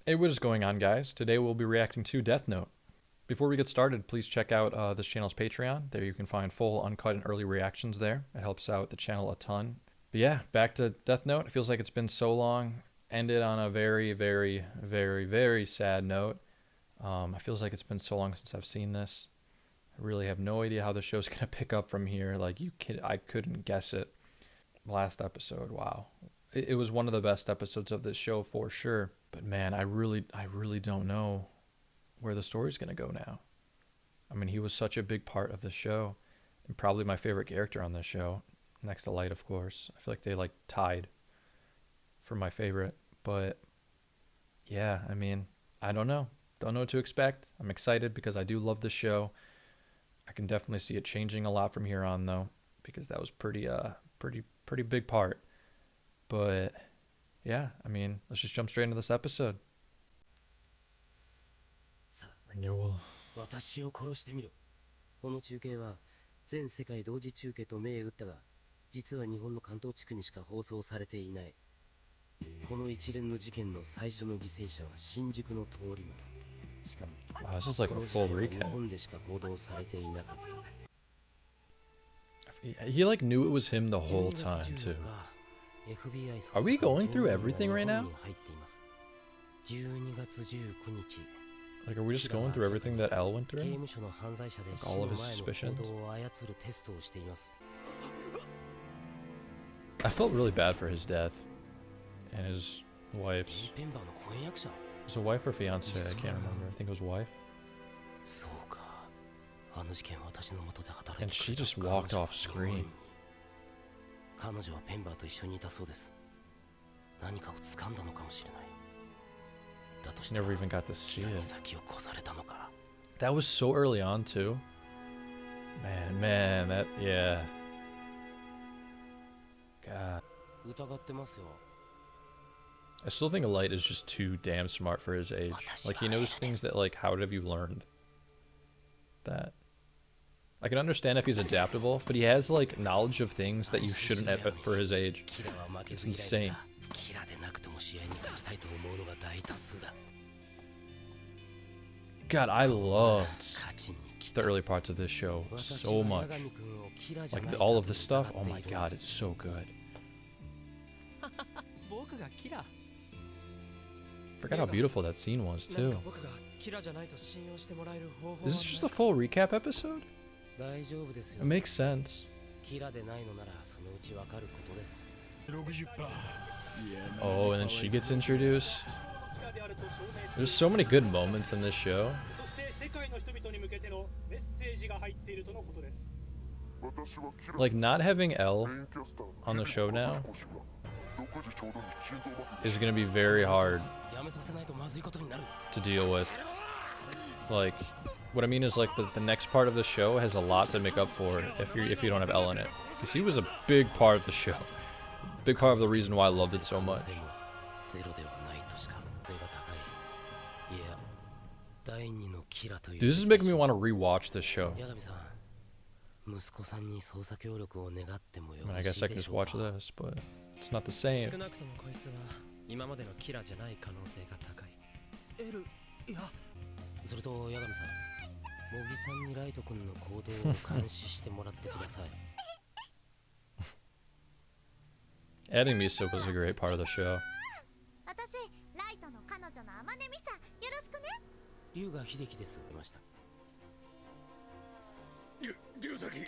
Hey, what is going on, guys? Today we'll be reacting to Death Note. Before we get started, please check out this channel's Patreon. There you can find full, uncut, and early reactions there. It helps out the channel a ton. But yeah, back to Death Note. It feels like it's been so long. Ended on a very, very, very, very sad note. It feels like it's been so long since I've seen this. I really have no idea how the show's gonna pick up from here. I couldn't guess it. Last episode, wow. It was one of the best episodes of this show for sure. But man, I really don't know where the story's gonna go now. I mean, he was such a big part of the show, and probably my favorite character on the show, next to Light, of course. I feel like they tied for my favorite. But yeah, I mean, I don't know. Don't know what to expect. I'm excited because I do love the show. I can definitely see it changing a lot from here on though, because that was pretty big part. But yeah, I mean, let's just jump straight into this episode. Renewal. 私を殺してみろ。この中継は全世界同時中継と銘打ったが、実は日本の関東地区にしか放送されていない。この一連の事件の最初の犠牲者は新宿の通り魔。しかも、Wow, this is like a full 日 recap. 本でしか報道されていなかった。He knew it was him the whole time too. Are we going through everything right now? Like, are we just going through everything that L went through? Like all of his suspicions? I felt really bad for his death. And his wife's. Was it a wife or fiance? I can't remember. I think it was wife. And she just walked off screen. Never even got to see it. That was so early on too. Man, that, yeah. God. I still think Light is just too damn smart for his age. Like, he knows things that, like, how have you learned that? I can understand if he's adaptable, but he has, like, knowledge of things that you shouldn't have for his age. It's insane. God, I loved the early parts of this show so much. Like, all of this stuff, oh my god, it's so good. Forgot how beautiful that scene was, too. Is this just a full recap episode? It makes sense. Oh, and then she gets introduced. There's so many good moments in this show. Like, not having L on the show now is gonna be very hard to deal with. Like, what I mean is, like, the next part of the show has a lot to make up for if you don't have L in it. Because he was a big part of the show. Big part of the reason why I loved it so much. Dude, this is making me want to rewatch this show. I mean, I guess I can just watch this, but it's not the same. Adding Misa was a great part of the show.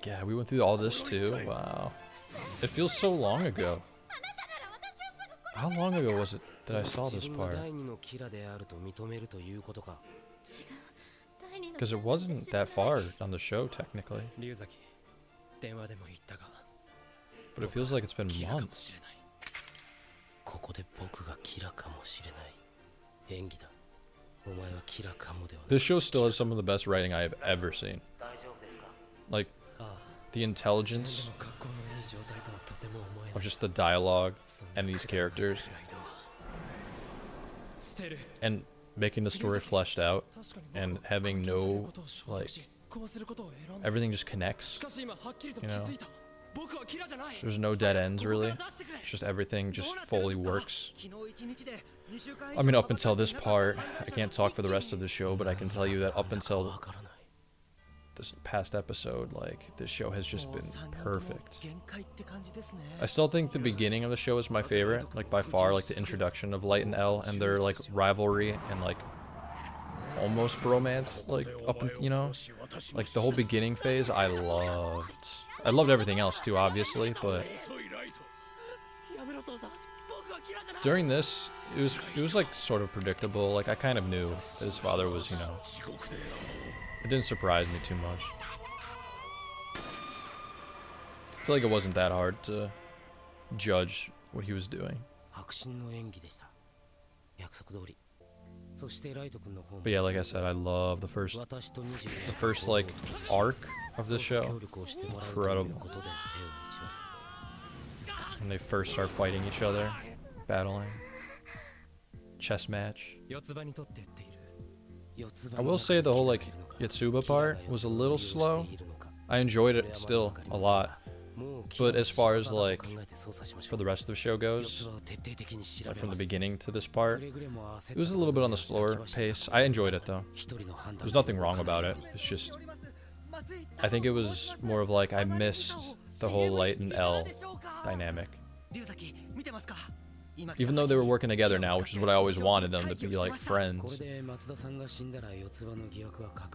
Yeah, we went through all this too. Wow. It feels so long ago. How long ago was it that I saw this part? Because it wasn't that far on the show, technically. But it feels like it's been months. This show still has some of the best writing I have ever seen. Like, the intelligence of just the dialogue and these characters, and making the story fleshed out, and having no, like, everything just connects, you know? There's no dead ends really. It's just everything just fully works. I mean, up until this part, I can't talk for the rest of the show, but I can tell you that up until this past episode, like, this show has just been perfect. I still think the beginning of the show is my favorite, like, by far, like, the introduction of Light and L and their, like, rivalry and, like, almost bromance, like, you know, like, the whole beginning phase, I loved everything else, too, obviously, but during this, it was, like, sort of predictable, like, I kind of knew that his father was, you know, it didn't surprise me too much. I feel like it wasn't that hard to judge what he was doing. But yeah, like I said, I love the first like arc of this show. Incredible. When they first start fighting each other, battling, chess match. I will say the whole like Yotsuba part was a little slow. I enjoyed it still a lot, but as far as like for the rest of the show goes, like from the beginning to this part, it was a little bit on the slower pace. I enjoyed it though. There's nothing wrong about it. It's just I think it was more of like I missed the whole Light and L dynamic. Even though they were working together now, which is what I always wanted them to be, like friends.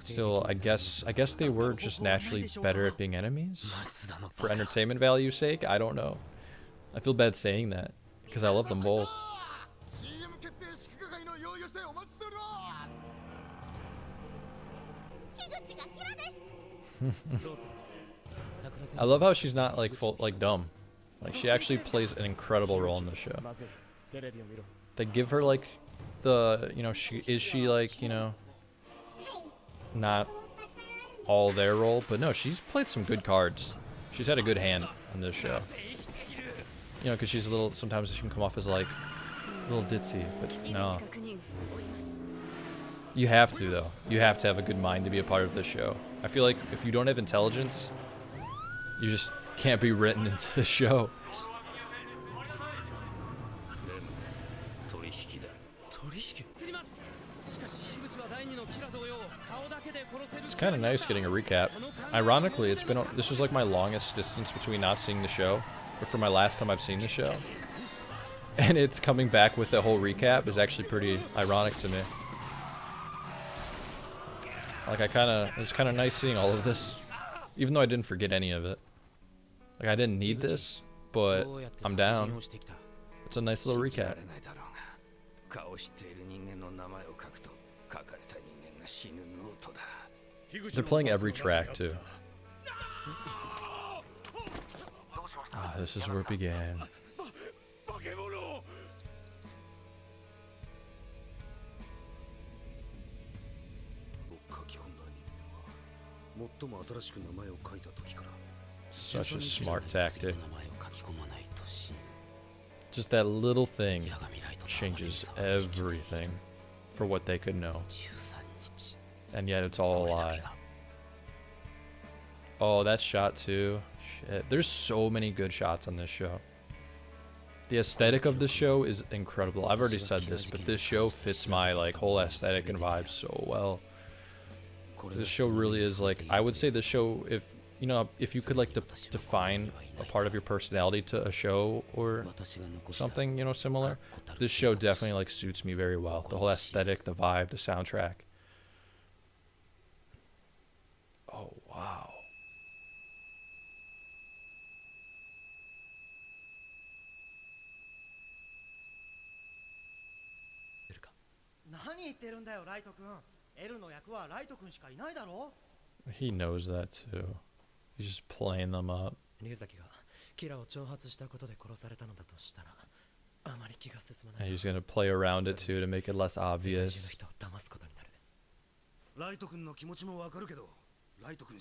Still, I guess they were just naturally better at being enemies? For entertainment value's sake? I don't know. I feel bad saying that, because I love them both. I love how she's not like dumb. Like she actually plays an incredible role in the show. They give her like the, you know, she like, you know, not all their role, but no, she's played some good cards. She's had a good hand on this show. You know, because she's a little, sometimes she can come off as like a little ditzy, but no. You have to though. You have to have a good mind to be a part of this show. I feel like if you don't have intelligence, you just can't be written into the show. It's kind of nice getting a recap. Ironically, this was like my longest distance between not seeing the show, or for my last time I've seen the show. And it's coming back with the whole recap is actually pretty ironic to me. Like it's kind of nice seeing all of this, even though I didn't forget any of it. Like I didn't need this, but I'm down. It's a nice little recap. They're playing every track too. Ah, this is where it began. Such a smart tactic. Just that little thing changes everything for what they could know. And yet it's all a lie. Oh, that shot too. Shit. There's so many good shots on this show. The aesthetic of this show is incredible. I've already said this, but this show fits my like whole aesthetic and vibe so well. This show really is like, I would say this show, if you know, if you could like define a part of your personality to a show or something, you know, similar, this show definitely like suits me very well. The whole aesthetic, the vibe, the soundtrack. Oh, wow. He knows that too. He's just playing them up. And he's gonna play around it too to make it less obvious.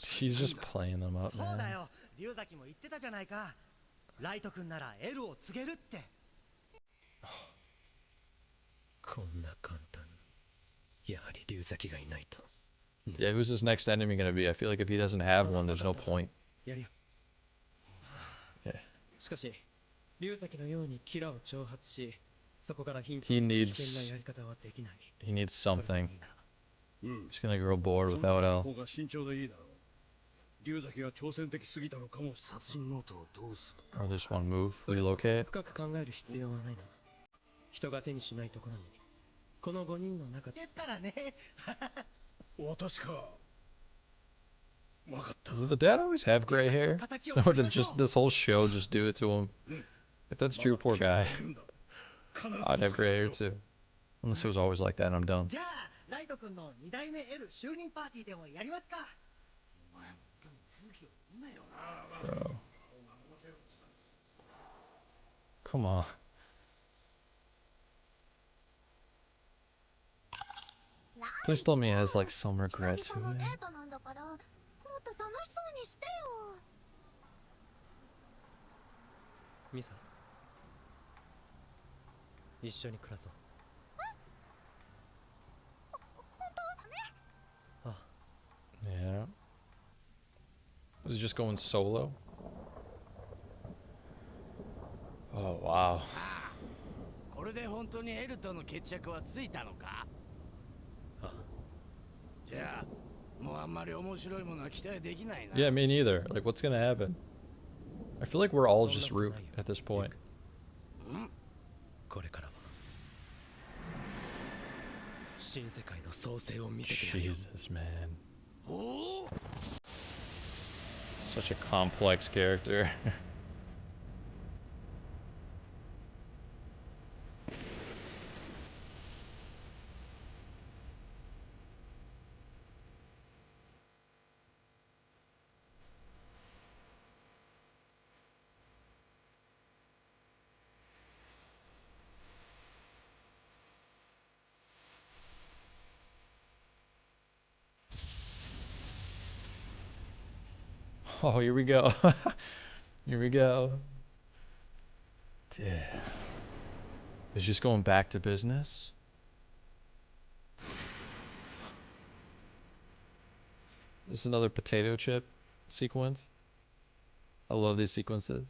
He's just playing them up, man. Yeah, who's his next enemy gonna be? I feel like if he doesn't have one, there's no point. しかし龍崎のようにキラを挑発しそこからヒント He を危 needs 険なやり方はできない he needs それが something. いいな He's gonna grow bored without L. 方が慎重でいいだろう。龍崎が挑戦的すぎたのかも。殺人ノートをどうする Or just one move, relocate. 深く考える必要はないな人が手にしないところにこの5人の中でですからね。私か。わかった。 Does the dad always have gray hair? Or did just this whole show just do it to him? If that's true, poor guy. I'd have gray hair too. Unless it was always like that and I'm done. じゃあライト君の2代目 L 就任パーティーでもやりますか。 Bro. Come on. Please tell me it has like some regret to it. ミサ一緒に暮らそう Yeah. Was he just going solo? Oh, wow. これで本当にエルとの決着はついたのかじゃあもうあんまり面白いものは期待できないな Yeah, me neither. Like, what's gonna happen? I feel like we're all just root at this point. これからは新世界の創生を見せてやるよ Jesus, man. おお Such a complex character. Oh, here we go. Here we go. Damn. It's just going back to business? This is another potato chip sequence. I love these sequences.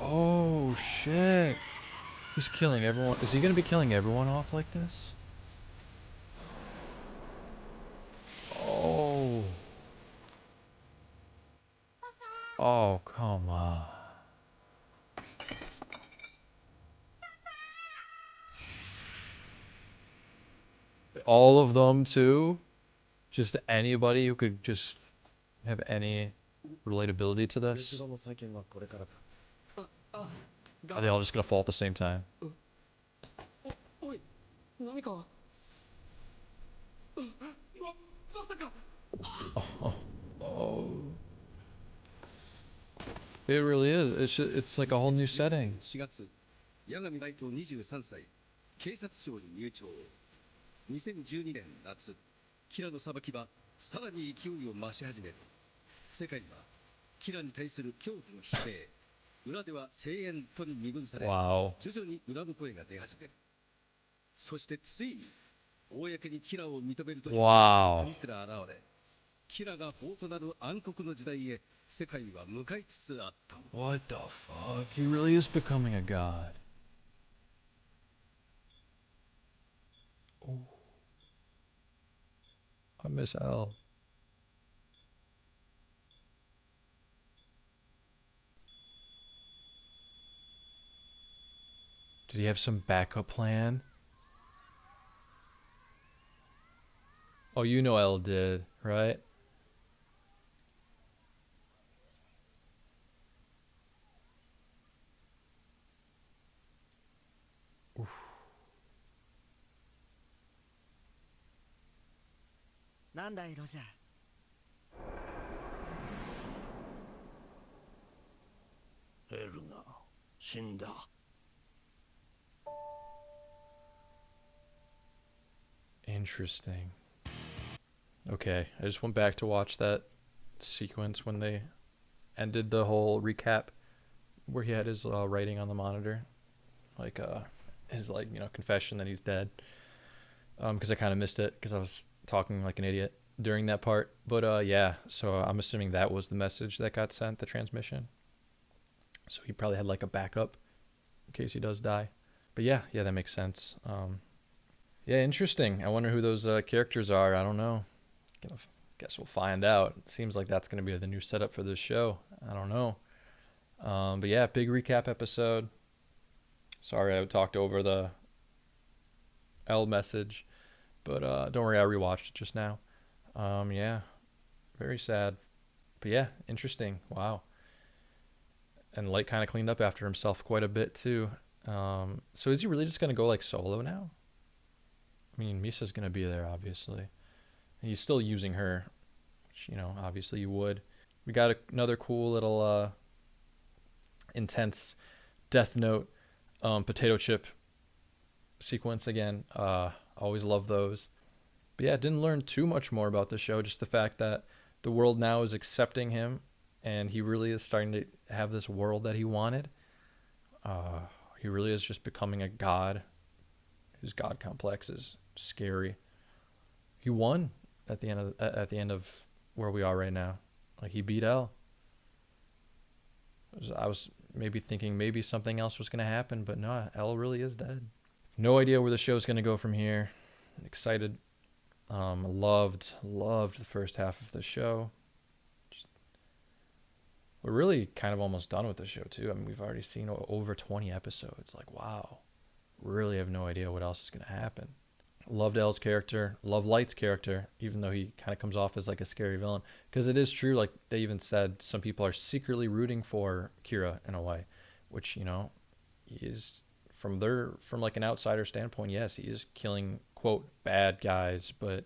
Oh, shit. He's killing everyone. Is he gonna be killing everyone off like this? Oh. Oh, come on. All of them too? Just anybody who could just have any relatability to this? 鉄道の再建はこれからだ Are they all just gonna fall at the same time? おい何かまさか Oh, oh. It really is. It's like a whole new setting. 4月、八神ライト23歳、警察庁に入庁。2012年夏、キラの裁きはさらに勢いを増し始める。世界はキラに対する恐怖の悲鳴、裏では声援とに二分され、 Wow. 徐々に恨む声が出始める。そしてついに公にキラを認めるという Wow. 国すら現れ、キラが法となる暗黒の時代へ世界は向かいつつあった。 What the fuck? He really is becoming a god. Oh. I miss L. Did he have some backup plan? Oh, you know L did, right? Oof. なんだいロジャーエルが死んだ Interesting. Okay, I just went back to watch that sequence when they ended the whole recap where he had his writing on the monitor, like his confession that he's dead. because I kind of missed it because I was talking like an idiot during that part. But yeah, so I'm assuming that was the message that got sent, the transmission. So he probably had like a backup in case he does die. But yeah, that makes sense. Yeah, interesting. I wonder who those characters are. I don't know. Guess we'll find out. It seems like that's going to be the new setup for this show. I don't know. But yeah, big recap episode. Sorry I talked over the L message, but don't worry, I rewatched it just now. Yeah, very sad. But yeah, interesting. Wow. And Light kind of cleaned up after himself quite a bit too. So is he really just going to go like solo now? I mean, Misa's going to be there, obviously. He's still using her, which, you know, obviously you would. We got another cool little intense Death Note potato chip sequence again. Always love those. But yeah, didn't learn too much more about the show. Just the fact that the world now is accepting him, and he really is starting to have this world that he wanted. He really is just becoming a god. His god complex is scary. He won at the end of where we are right now. Like, he beat L. I was maybe thinking maybe something else was going to happen, but no, L really is dead. No idea where the show's going to go from here. Excited. Loved the first half of the show. We're really kind of almost done with the show too. I mean, we've already seen over 20 episodes. Like, wow. Really have no idea what else is going to happen. Loved L's character. Love Light's character, even though he kind of comes off as like a scary villain. Because it is true, like they even said, some people are secretly rooting for Kira in a way, which, you know, is from like an outsider standpoint, yes, he is killing, quote, bad guys, but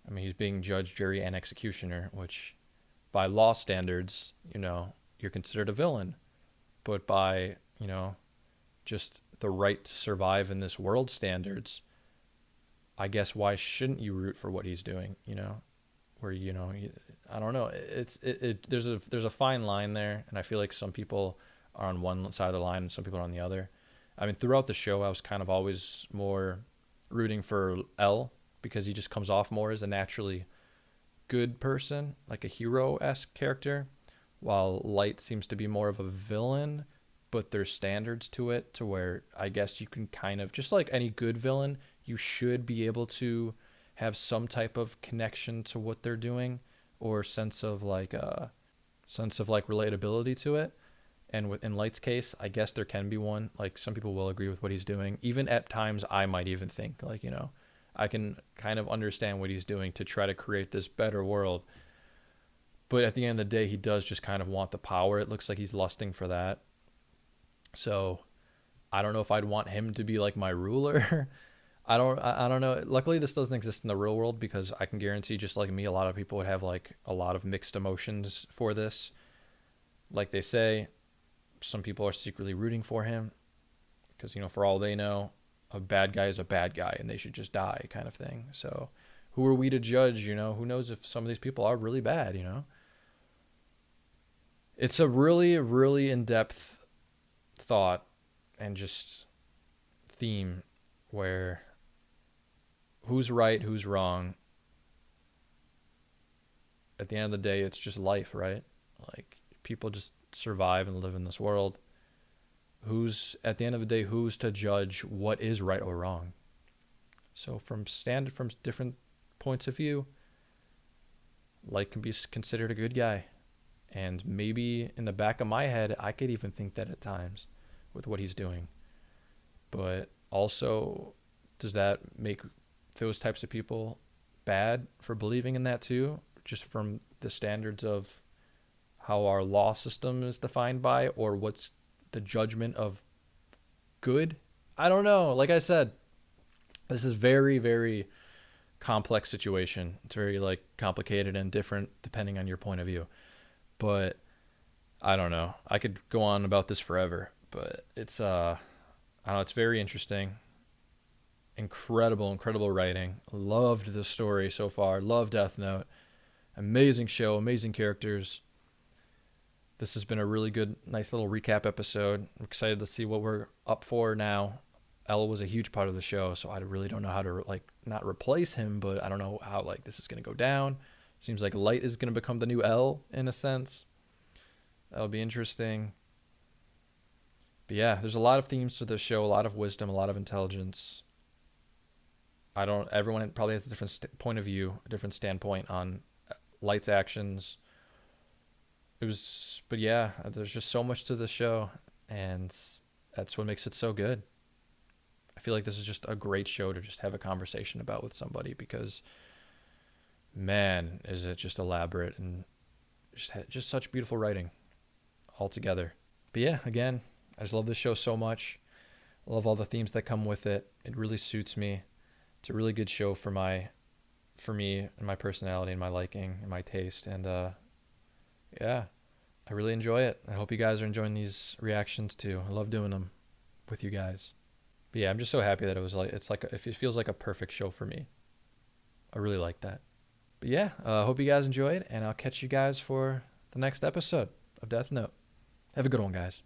I mean, he's being judge, jury, and executioner, which by law standards, you know, you're considered a villain. But by, you know, just the right to survive in this world standards, I guess why shouldn't you root for what he's doing, you know? Where, you know, I don't know. There's a fine line there, and I feel like some people are on one side of the line and some people are on the other. I mean, throughout the show, I was kind of always more rooting for L because he just comes off more as a naturally good person, like a hero-esque character, while Light seems to be more of a villain, but there's standards to it to where I guess you can kind of, just like any good villain, you should be able to have some type of connection to what they're doing or sense of relatability to it. And in Light's case, I guess there can be one. Like, some people will agree with what he's doing. Even at times, I might even think, like, you know, I can kind of understand what he's doing to try to create this better world. But at the end of the day, he does just kind of want the power. It looks like he's lusting for that. So I don't know if I'd want him to be like my ruler. I don't know. Luckily, this doesn't exist in the real world, because I can guarantee, just like me, a lot of people would have like a lot of mixed emotions for this. Like they say, some people are secretly rooting for him because, you know, for all they know, a bad guy is a bad guy and they should just die, kind of thing. So who are we to judge? You know, who knows if some of these people are really bad, you know? It's a really, really in-depth thought and just theme where who's right, who's wrong. At the end of the day, it's just life, right? Like, people just survive and live in this world. At the end of the day, who's to judge what is right or wrong? So from different points of view, Light can be considered a good guy. And maybe in the back of my head, I could even think that at times with what he's doing. But also, does that make those types of people bad for believing in that too? Just from the standards of how our law system is defined by, or what's the judgment of good? I don't know. Like I said, this is very, very complex situation. It's very like complicated and different depending on your point of view. But I don't know. I could go on about this forever, but it's I don't know, it's very interesting. Incredible writing. Loved the story so far. Love Death Note. Amazing show, amazing characters. This has been a really good, nice little recap episode. I'm excited to see what we're up for now L was a huge part of the show, so I really don't know how to like not replace him, but I don't know how like this is gonna go down. Seems like Light is gonna become the new L in a sense. That'll be interesting. But yeah, there's a lot of themes to this show, a lot of wisdom, a lot of intelligence. Everyone probably has a different point of view, a different standpoint on Light's actions. But yeah, there's just so much to the show, and that's what makes it so good. I feel like this is just a great show to just have a conversation about with somebody, because man, is it just elaborate and just such beautiful writing altogether. But yeah, again, I just love this show so much. I love all the themes that come with it. It really suits me. It's a really good show for me and my personality and my liking and my taste. And yeah, I really enjoy it. I hope you guys are enjoying these reactions too. I love doing them with you guys. But yeah, I'm just so happy that it feels like a perfect show for me. I really like that. But yeah, hope you guys enjoyed, and I'll catch you guys for the next episode of Death Note. Have a good one, guys.